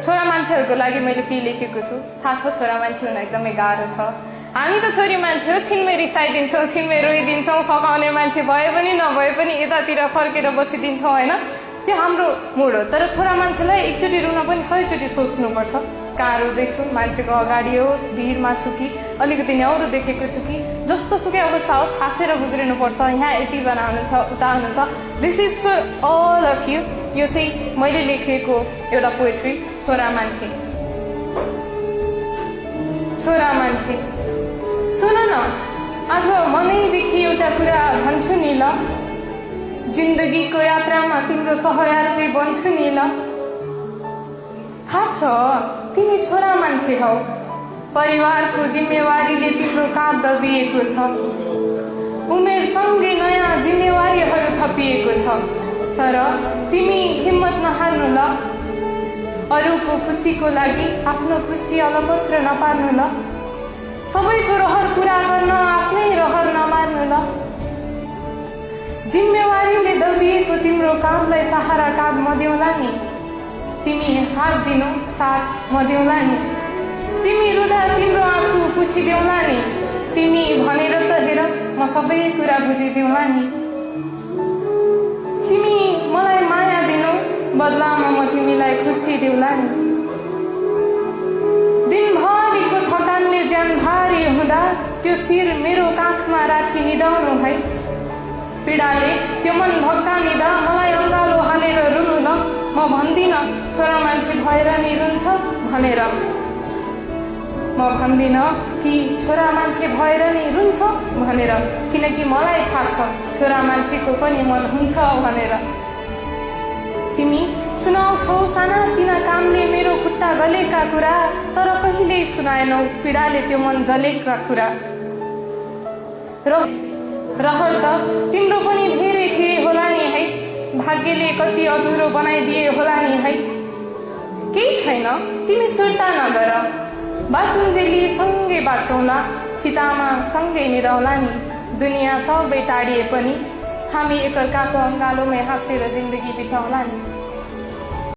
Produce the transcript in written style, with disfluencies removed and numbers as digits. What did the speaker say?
छोरा मान्छेहरूको लागि मैले के लेखेको छु थाहा छ? छोरा मान्छे हुन एकदमै गाह्रो छ। हामी त छोरी मान्छे हो, छिनमै रिसाइदिन्छौँ, छिनमै रोइदिन्छौँ, फकाउने मान्छे भए पनि नभए पनि यतातिर फर्केर बसिदिन्छौँ होइन, त्यो हाम्रो मुड हो। तर छोरा मान्छेलाई एकचोटि रुन पनि 100 चोटि सोच्नुपर्छ। कहाँ रुँदैछु, मान्छेको अगाडि होस्, भिडमा छु कि अलिकति न्याउरो देखेको छु कि जस्तो सुकै अवस्था होस् हाँसेर गुज्रिनुपर्छ। यहाँ यतिजना हुनुहुन्छ, उता हुनुहुन्छ। This is for all of you. यो चाहिँ मैले लेखेको एउटा पोएट्री, छोरा मान्छे। छोरा मान्छे सुन न, आज मनैदेखि एउटा कुरा भन्छु नि ल, जिन्दगीको यात्रामा तिम्रो सहयात्री बन्छु नि ल। थाहा छ तिमी छोरा मान्छे हौ, परिवारको जिम्मेवारीले तिम्रो काँध दबिएको छ, उमेरसँगै नयाँ जिम्मेवारीहरू थपिएको छ। तर तिमी हिम्मत नहार्नु ल, अरूको खुसीको लागि आफ्नो खुसी अलपत्र नपार्नु ल, सबैको रहर पूरा गर्न आफ्नै रहर नमार्नु ल। जिम्मेवारीले दबिएको तिम्रो काँधलाई सहारा काँध म देउला नि, तिमी हात दिनु साथ म देउला नि, तिमी रुँदा तिम्रो आँसु पुछिदेउला नि, तिमी भनेर त हेर म सबै कुरा बुझिदेउला नि। तिमी मलाई माया दिनु, बदलामा म तिमीलाई खुसी देउला नि। दिनभरिको थकानले ज्यान भारी हुँदा त्यो शिर मेरो काखमा राखी निदाउनु है, पीडाले त्यो मन भक्कानिँदा मलाई अँगालो हालेर रुनु ल। म भन्दिन छोरा मान्छे भएर नि रुन्छ भनेर, म भन्दिन कि छोरा मान्छे भएर नि रुन्छ भनेर, किनकि मलाई थाहा छ छोरा मान्छेको पनि मन हुन्छ भनेर। तिमी सुनाउँछौ सानातिना कामले मेरो खुट्टा गलेका कुरा, तर कहिल्यै सुनाएनौ पीडाले त्यो मन जलेका कुरा। रहर त तिम्रो पनि धेरै थिए होला नि है, भाग्यले कति अधुरो बनाइदिए होला नि है। केही छैन तिमी सुर्ता नगर, बाँचुन्जेली सँगै बाँचौँला, चितामा सँगै निदाउला नि। दुनियाँ सबै टाढिए पनि हामी एकअर्काको अँगालोमै हाँसेर जिन्दगी बिताउला नि।